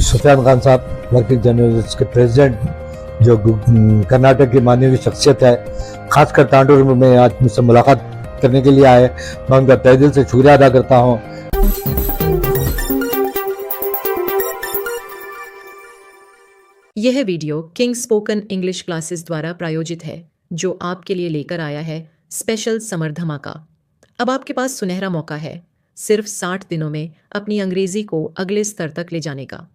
सुफियान खान साहब working journalist के president, जो कर्नाटक की माननीय शख्सियत है, खासकर तांडूर में आज मुझसे मुलाकात करने के लिए आए। मैं उनका तहे दिल से शुक्रिया अदा करता हूँ। यह video king spoken English classes द्वारा प्रायोजित है, जो आपके लिए लेकर आया है स्पेशल समर धमाका। अब आपके पास सुनहरा मौका है सिर्फ 60 दिनों में अपनी अंग्रेजी को अगले स्तर तक ले जाने का।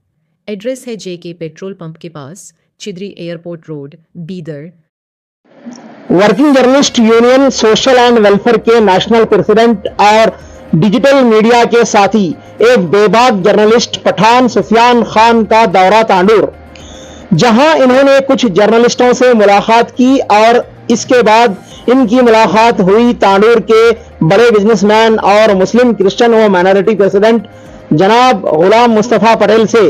एड्रेस है JK पेट्रोल पंप के पास, Chidri airport road, Bidar. Working journalist union social and welfare के नेशनल प्रेसिडेंट और डिजिटल मीडिया के साथी एक बेबाक जर्नलिस्ट पठान सुफियान खान का दौरा तांडूर, जहां इन्होंने कुछ जर्नलिस्टों से मुलाकात की और इसके बाद इनकी मुलाकात हुई तांडूर के बड़े बिजनेसमैन और मुस्लिम क्रिश्चियन व माइनॉरिटी प्रेसिडेंट जनाब गुलाम मुस्तफा पटेल से।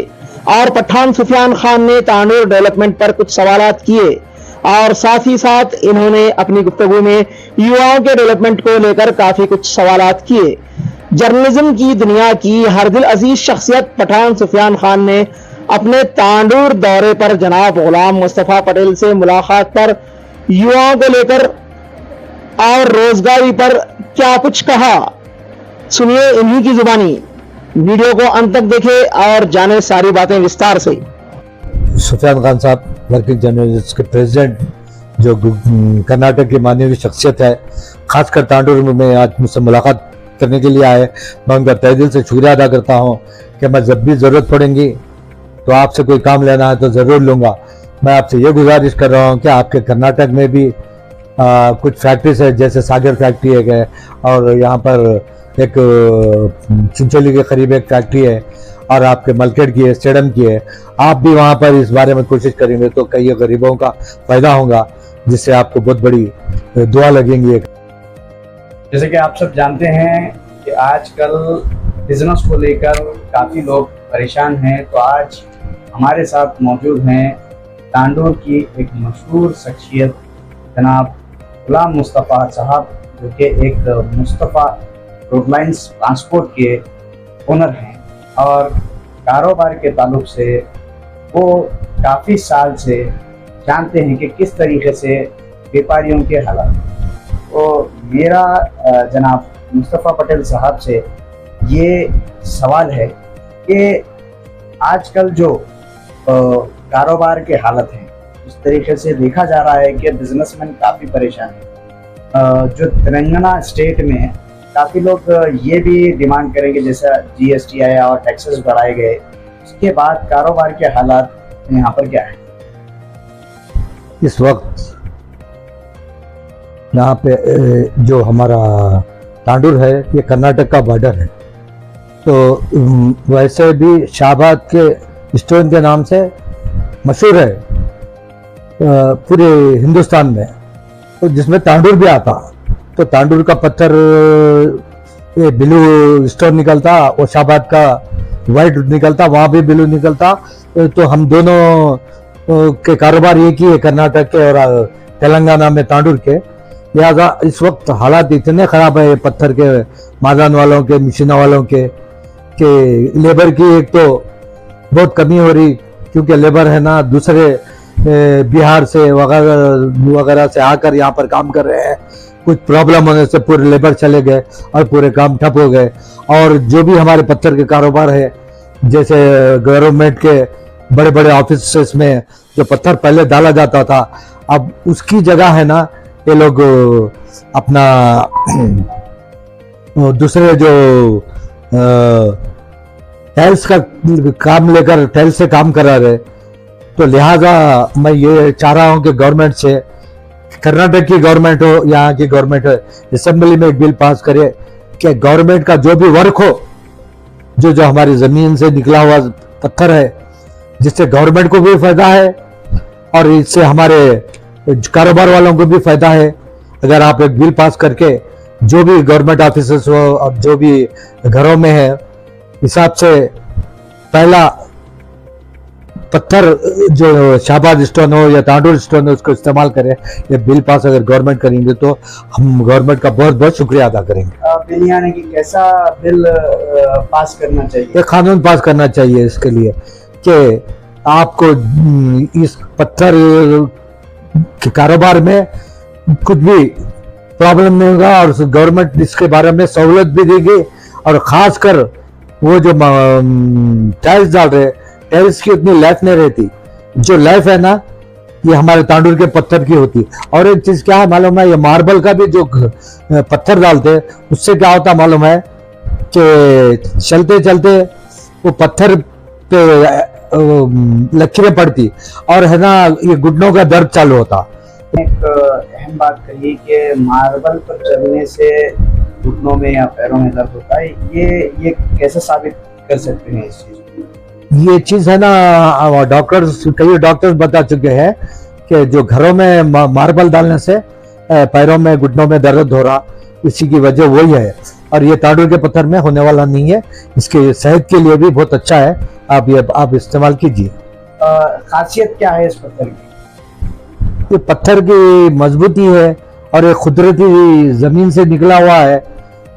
और पठान सुफियान खान ने तांडूर डेवलपमेंट पर कुछ सवालात किए और साथ ही साथ इन्होंने अपनी गुफ्तगू में युवाओं के डेवलपमेंट को लेकर काफी कुछ सवालात किए। जर्नलिज्म की दुनिया की हर दिल अजीज शख्सियत पठान सुफियान खान ने अपने तांडूर दौरे पर जनाब गुलाम मुस्तफा पटेल से मुलाकात पर युवाओं को लेकर और रोजगारी पर क्या कुछ कहा, सुनिए इन्हीं की जुबानी। वीडियो को अंत तक देखे और जाने सारी बातें विस्तार से। सुफियान खान साहब वर्किंग जर्नलिस्ट के प्रेसिडेंट, जो कर्नाटक की माननीय शख्सियत है, खासकर तांडूर में आज मुझसे मुलाकात करने के लिए आए। मैं उनका तहे दिल से शुक्रिया अदा करता हूँ कि मैं जब भी ज़रूरत पड़ेगी तो आपसे कोई काम लेना है तो ज़रूर लूँगा। मैं आपसे ये गुजारिश कर रहा हूँ कि आपके कर्नाटक में भी कुछ फैक्ट्रीज है, जैसे सागर फैक्ट्री एक है और यहाँ पर एक चिंचोली के करीब एक फैक्ट्री है और आपके मलकेट की है, स्टेडियम की है। आप भी वहाँ पर इस बारे में कोशिश करेंगे तो कई गरीबों का फायदा होगा, जिससे आपको बहुत बड़ी दुआ लगेंगी। जैसे कि आप सब जानते हैं कि आजकल बिजनेस को लेकर काफ़ी लोग परेशान हैं, तो आज हमारे साथ मौजूद हैं तांडूर की एक मशहूर शख्सियत जनाब गुलाम मुस्तफ़ा साहब, जो कि एक मुस्तफ़ा रोडलाइंस ट्रांसपोर्ट के ओनर हैं और कारोबार के ताल्लुक से वो काफ़ी साल से जानते हैं कि किस तरीके से व्यापारियों के हालात। तो मेरा जनाब मुस्तफ़ा पटेल साहब से ये सवाल है कि आजकल जो कारोबार के हालत हैं, इस तरीके से देखा जा रहा है कि बिजनेसमैन काफ़ी परेशान है। जो तेलंगाना स्टेट में काफ़ी लोग ये भी डिमांड करेंगे, जैसा GST आया और टैक्सेस बढ़ाए गए, उसके बाद कारोबार के हालात यहाँ पर क्या है? इस वक्त यहाँ पे जो हमारा तांडूर है ये कर्नाटक का बॉर्डर है, तो वैसे भी शाहबाद के स्टोन के नाम से मशहूर है पूरे हिंदुस्तान में, तो जिसमें तांडूर भी आता। तो तांडूर का पत्थर ये ब्लू स्टोन निकलता और शाहबाद का वाइट निकलता, वहाँ भी ब्लू निकलता। तो हम दोनों के कारोबार एक ही है, कर्नाटक के और तेलंगाना में तांडूर के। लिहाजा इस वक्त हालात इतने ख़राब है पत्थर के, मादान वालों के, मशीना वालों के, कि लेबर की एक तो बहुत कमी हो रही, क्योंकि लेबर है ना दूसरे बिहार से वगैरह से आकर यहाँ पर काम कर रहे हैं। कुछ प्रॉब्लम होने से पूरे लेबर चले गए और पूरे काम ठप हो गए। और जो भी हमारे पत्थर के कारोबार है, जैसे गवर्नमेंट के बड़े बड़े ऑफिस में जो पत्थर पहले डाला जाता था, अब उसकी जगह है ना ये लोग अपना दूसरे जो टाइल्स का काम लेकर टाइल्स से काम करा रहे। तो लिहाजा मैं ये चाह रहा हूँ कि गवर्नमेंट से, कर्नाटक की गवर्नमेंट हो, यहाँ की गवर्नमेंट हो, असेंबली में एक बिल पास करे कि गवर्नमेंट का जो भी वर्क हो, जो हमारी ज़मीन से निकला हुआ पत्थर है, जिससे गवर्नमेंट को भी फायदा है और इससे हमारे कारोबार वालों को भी फायदा है। अगर आप एक बिल पास करके जो भी गवर्नमेंट ऑफिसर्स हो और जो भी घरों में है, हिसाब से पहला पत्थर जो शाहबाद स्टोन हो या तांडूर स्टोन हो उसको इस्तेमाल करें। ये बिल पास अगर गवर्नमेंट करेंगे तो हम गवर्नमेंट का बहुत बहुत शुक्रिया अदा करेंगे। बिल यानी कि कैसा बिल पास करना चाहिए? ये कानून पास करना चाहिए इसके लिए कि आपको इस पत्थर के कारोबार में कुछ भी प्रॉब्लम नहीं होगा और गवर्नमेंट इसके बारे में सहूलत भी देगी। और खासकर वो जो टाइल्स डाल रहे, टाइल्स की उतनी लाइफ नहीं रहती। जो लाइफ है ना, ये हमारे तांडूर के पत्थर की होती। और एक चीज क्या है मालूम है, ये मार्बल का भी जो पत्थर डालते हैं उससे क्या होता मालूम है कि चलते चलते वो पत्थर पे लकीरें पड़ती और है ना, ये घुटनों का दर्द चालू होता। एक अहम बात कही कि मार्बल पर चलने से घुटनों में या पैरों में दर्द होता है, ये कैसे साबित कर सकते हैं इस चीज को? ये चीज है ना, कई डॉक्टर्स बता चुके हैं कि जो घरों में मार्बल डालने से पैरों में घुटनों में दर्द हो रहा, इसी की वजह वही है। और ये तांडूर के पत्थर में होने वाला नहीं है, इसके सेहत के लिए भी बहुत अच्छा है। आप इस्तेमाल कीजिए। खासियत क्या है इस पत्थर की? ये पत्थर की मजबूती है और ये कुदरती जमीन से निकला हुआ है।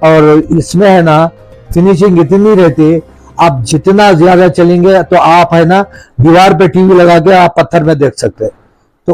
और इसमें है ना फिनिशिंग इतनी रहती है, आप जितना ज्यादा चलेंगे तो आप है ना दीवार पे टीवी लगा के आप पत्थर में देख सकते हैं। तो